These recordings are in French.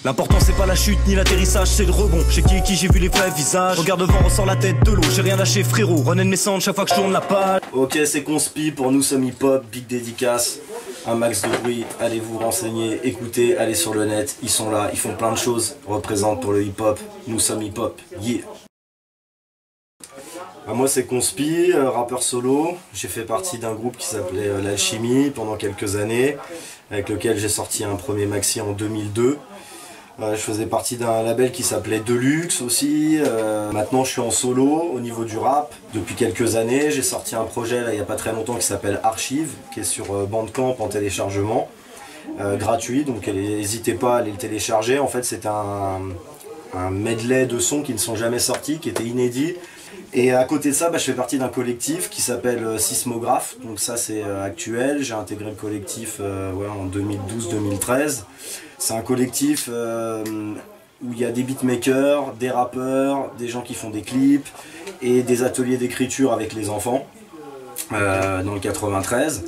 L'important c'est pas la chute ni l'atterrissage, c'est le rebond. Chez qui j'ai vu les vrais visages. Regarde devant, ressort la tête de l'eau. J'ai rien lâché frérot, run mes cendres chaque fois que je tourne la page. Ok, c'est conspi pour Nous Sommes Hip Hop, big dédicace. Un max de bruit, allez vous renseigner, écoutez, allez sur le net, ils sont là, ils font plein de choses, représentent pour le hip hop, Nous Sommes Hip Hop, yeah. Moi c'est Conspi, rappeur solo, j'ai fait partie d'un groupe qui s'appelait L'Alchimie pendant quelques années, avec lequel j'ai sorti un premier maxi en 2002. Je faisais partie d'un label qui s'appelait Deluxe aussi. Maintenant je suis en solo au niveau du rap depuis quelques années. J'ai sorti un projet là, il n'y a pas très longtemps qui s'appelle Archive, qui est sur Bandcamp en téléchargement gratuit, donc n'hésitez pas à aller le télécharger. En fait c'est un medley de sons qui ne sont jamais sortis, qui étaient inédits. Et à côté de ça, je fais partie d'un collectif qui s'appelle Sismographe, donc ça c'est actuel. J'ai intégré le collectif en 2012-2013. C'est un collectif où il y a des beatmakers, des rappeurs, des gens qui font des clips et des ateliers d'écriture avec les enfants dans le 93.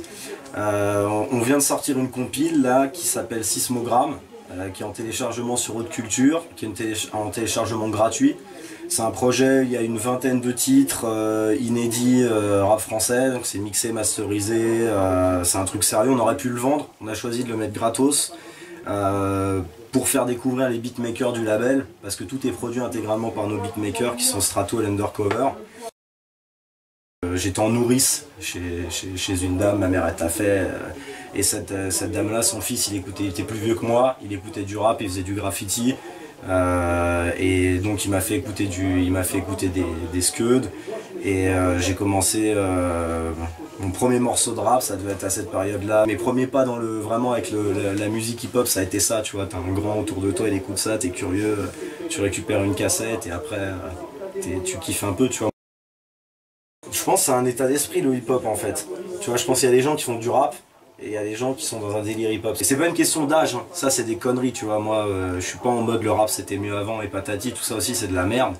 On vient de sortir une compile là qui s'appelle Sismogramme, qui est en téléchargement sur Haute Culture, qui est en téléchargement gratuit. C'est un projet, il y a une vingtaine de titres inédits rap français, donc c'est mixé, masterisé, c'est un truc sérieux, on aurait pu le vendre, on a choisi de le mettre gratos pour faire découvrir les beatmakers du label, parce que tout est produit intégralement par nos beatmakers qui sont Strato et Undercover. J'étais en nourrice chez une dame, ma mère elle t'a fait, et cette dame là, son fils il était plus vieux que moi, il écoutait du rap, il faisait du graffiti. Et donc il m'a fait écouter des Scuds et j'ai commencé mon premier morceau de rap, ça devait être à cette période là. Mes premiers pas dans vraiment avec la musique hip hop, ça a été ça, tu vois, t'as un grand autour de toi, il écoute ça, t'es curieux, tu récupères une cassette et après tu kiffes un peu, tu vois. Je pense que c'est un état d'esprit le hip hop en fait, tu vois, je pense qu'il y a des gens qui font du rap et il y a des gens qui sont dans un délire hip-hop. C'est pas une question d'âge, hein. Ça c'est des conneries, tu vois. Moi, je suis pas en mode le rap c'était mieux avant et patati, tout ça aussi c'est de la merde.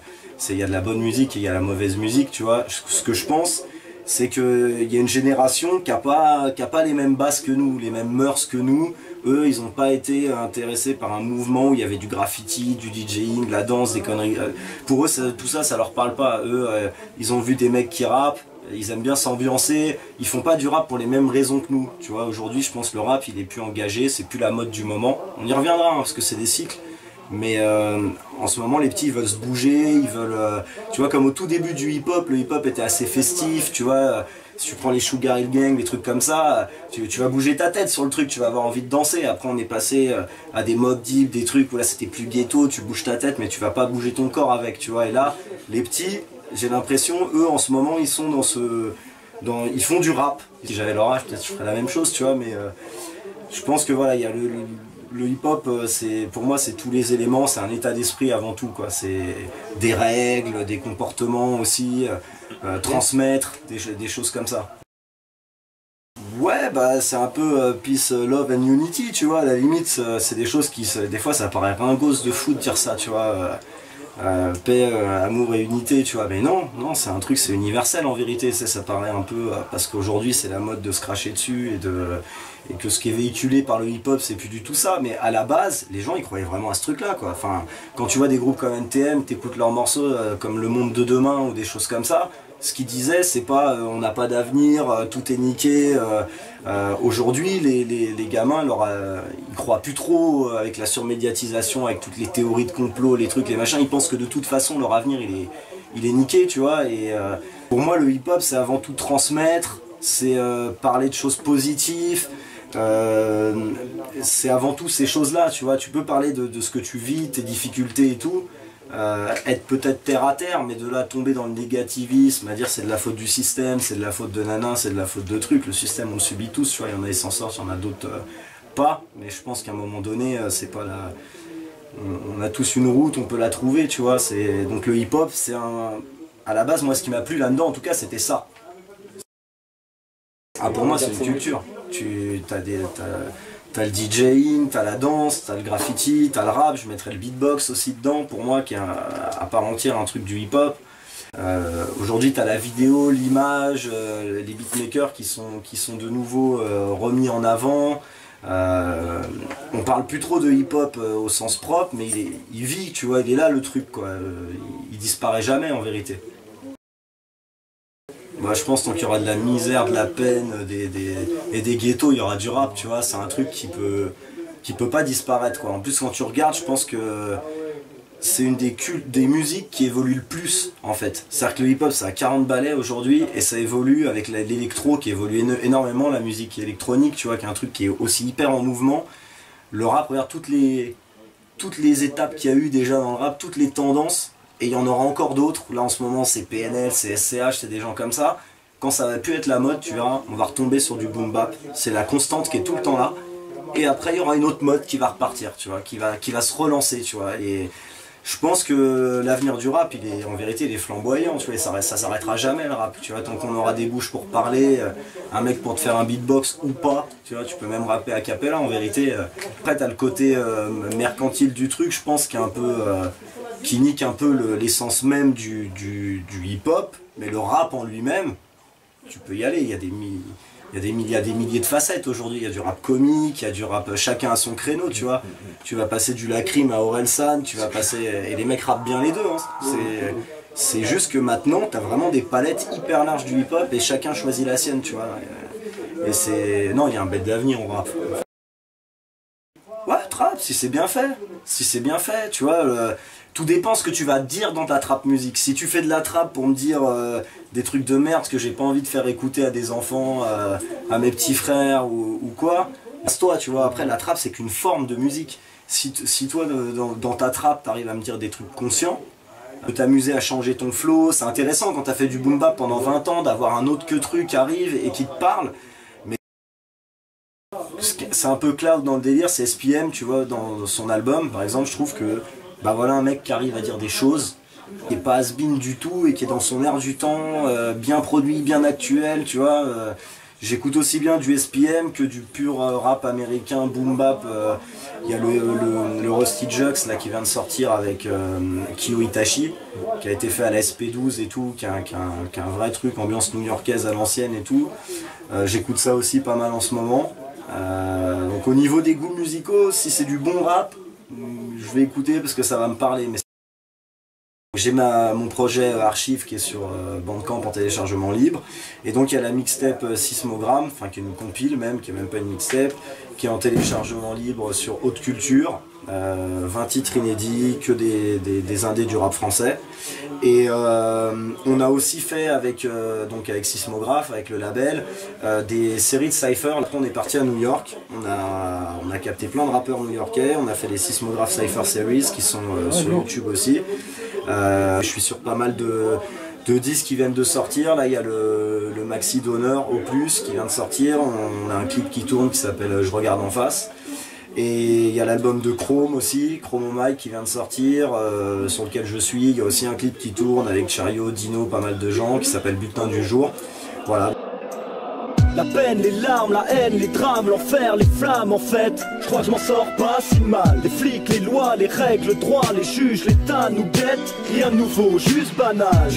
Il y a de la bonne musique et il y a la mauvaise musique, tu vois. Ce que je pense, c'est qu'il y a une génération qui a pas les mêmes bases que nous, les mêmes mœurs que nous. Eux, ils n'ont pas été intéressés par un mouvement où il y avait du graffiti, du DJing, de la danse, des conneries. Pour eux, tout ça, ça leur parle pas. Eux, ils ont vu des mecs qui rappent. Ils aiment bien s'ambiancer, ils font pas du rap pour les mêmes raisons que nous. Tu vois, aujourd'hui, je pense que le rap, il est plus engagé, c'est plus la mode du moment. On y reviendra, hein, parce que c'est des cycles. Mais en ce moment, les petits, ils veulent se bouger, ils veulent... tu vois, comme au tout début du hip-hop, le hip-hop était assez festif, tu vois. Si tu prends les Sugar Hill Gang, les trucs comme ça, tu vas bouger ta tête sur le truc, tu vas avoir envie de danser. Après, on est passé à des Mobb Deep, des trucs où là, c'était plus ghetto, tu bouges ta tête, mais tu vas pas bouger ton corps avec, tu vois. Et là, les petits... J'ai l'impression, eux, en ce moment, ils sont ils font du rap. Si j'avais leur âge, peut-être je ferais la même chose, tu vois, mais je pense que voilà, il y a le hip-hop, pour moi, c'est tous les éléments, c'est un état d'esprit avant tout, quoi. C'est des règles, des comportements aussi, transmettre, des choses comme ça. Ouais, c'est un peu peace, love and unity, tu vois, à la limite, c'est des choses qui, des fois, ça paraît ringos de fou de dire ça, tu vois. Paix, amour et unité, tu vois, mais non, c'est un truc, c'est universel en vérité, ça paraît un peu, parce qu'aujourd'hui c'est la mode de se cracher dessus et que ce qui est véhiculé par le hip-hop c'est plus du tout ça, mais à la base, les gens ils croyaient vraiment à ce truc-là, quoi. Enfin, quand tu vois des groupes comme NTM, t'écoutes leurs morceaux comme Le Monde de Demain ou des choses comme ça, ce qu'ils disaient c'est pas on n'a pas d'avenir, tout est niqué. Aujourd'hui les gamins ils croient plus trop avec la surmédiatisation, avec toutes les théories de complot, les trucs, les machins, ils pensent que de toute façon leur avenir il est niqué, tu vois. Et pour moi le hip hop c'est avant tout transmettre, c'est parler de choses positives, c'est avant tout ces choses là, tu vois. Tu peux parler de ce que tu vis, tes difficultés et tout, être peut-être terre à terre, mais de là tomber dans le négativisme, à dire c'est de la faute du système, c'est de la faute de nanan, c'est de la faute de trucs. Le système on le subit tous, tu vois, il y en a qui s'en sortent, il y en a d'autres pas, mais je pense qu'à un moment donné c'est pas la... on a tous une route, on peut la trouver, tu vois. Donc le hip hop c'est à la base, moi ce qui m'a plu là-dedans en tout cas c'était ça. Pour moi c'est une culture, t'as le DJing, t'as la danse, t'as le graffiti, t'as le rap, je mettrais le beatbox aussi dedans, pour moi, qui est à part entière un truc du hip-hop. Aujourd'hui, t'as la vidéo, l'image, les beatmakers qui sont de nouveau remis en avant. On parle plus trop de hip-hop au sens propre, mais il vit, tu vois, il est là le truc, quoi. Il disparaît jamais en vérité. Bah, je pense tant qu'il y aura de la misère, de la peine et des ghettos, il y aura du rap, tu vois. C'est un truc qui peut pas disparaître, quoi. En plus, quand tu regardes, je pense que c'est une des musiques qui évolue le plus, en fait. C'est-à-dire que le hip-hop, ça a 40 ballets aujourd'hui, et ça évolue avec l'électro qui évolue énormément, la musique électronique, tu vois, qui est un truc qui est aussi hyper en mouvement. Le rap, regarde toutes les étapes qu'il y a eu déjà dans le rap, toutes les tendances, et il y en aura encore d'autres. Là en ce moment c'est PNL, c'est SCH, c'est des gens comme ça. Quand ça va plus être la mode, tu verras, on va retomber sur du boom bap. C'est la constante qui est tout le temps là. Et après il y aura une autre mode qui va repartir, tu vois, qui va se relancer, tu vois. Et je pense que l'avenir du rap, en vérité, il est flamboyant, tu vois, ça s'arrêtera jamais le rap, tu vois, tant qu'on aura des bouches pour parler, un mec pour te faire un beatbox ou pas, tu vois, tu peux même rapper a cappella, en vérité. Après, t'as le côté mercantile du truc, je pense, qui nique un peu l'essence même du hip-hop, mais le rap en lui-même, tu peux y aller, il y a des milliers de facettes aujourd'hui, il y a du rap comique, il y a du rap, chacun à son créneau, tu vois. Tu vas passer du Lacrim à Orelsan, tu vas passer... Et les mecs rappent bien les deux, hein. C'est juste que maintenant, t'as vraiment des palettes hyper larges du hip-hop et chacun choisit la sienne, tu vois. Et c'est... Non, il y a un bête d'avenir au rap. Ouais, trap, si c'est bien fait. Si c'est bien fait, tu vois. Tout dépend ce que tu vas dire dans ta trap musique. Si tu fais de la trap pour me dire des trucs de merde que j'ai pas envie de faire écouter à des enfants, à mes petits frères ou quoi, toi, tu vois. Après, la trap, c'est qu'une forme de musique. Si toi, dans ta trap, t'arrives à me dire des trucs conscients, de t'amuser à changer ton flow, c'est intéressant quand t'as fait du boom bap pendant 20 ans, d'avoir un autre que truc qui arrive et qui te parle. Mais c'est un peu cloud dans le délire, c'est SPM, tu vois, dans son album, par exemple, je trouve que bah voilà un mec qui arrive à dire des choses, qui n'est pas has-been du tout et qui est dans son air du temps, bien produit, bien actuel, tu vois. J'écoute aussi bien du SPM que du pur rap américain, boom bap. Il y a le Rusty Jux là, qui vient de sortir avec Kyo Itachi, qui a été fait à la SP12 et tout, qui a un vrai truc, ambiance new-yorkaise à l'ancienne et tout. J'écoute ça aussi pas mal en ce moment. Donc au niveau des goûts musicaux, si c'est du bon rap, je vais écouter parce que ça va me parler. Mais j'ai mon projet Archive qui est sur Bandcamp en téléchargement libre. Et donc il y a la mixtape Sismogramme, enfin qui est une compile même, qui est même pas une mixtape, qui est en téléchargement libre sur Haute Culture. 20 titres inédits, que des indés du rap français. Et on a aussi fait avec Sismographe, avec le label, des séries de cypher. Après on est parti à New York, on a capté plein de rappeurs new-yorkais, on a fait les Sismographe Cypher Series qui sont sur YouTube aussi. Je suis sur pas mal de disques qui viennent de sortir. Là il y a le maxi d'honneur au plus qui vient de sortir, on a un clip qui tourne qui s'appelle Je regarde en face. Et il y a l'album de Chrome aussi, Chromo Mike qui vient de sortir, sur lequel je suis. Il y a aussi un clip qui tourne avec Chariot, Dino, pas mal de gens, qui s'appelle Bulletin du jour. Voilà. La peine, les larmes, la haine, les drames, l'enfer, les flammes en fait. Je crois que je m'en sors pas si mal. Les flics, les lois, les règles, le droit, les juges, l'État nous guettent. Rien de nouveau, juste banal.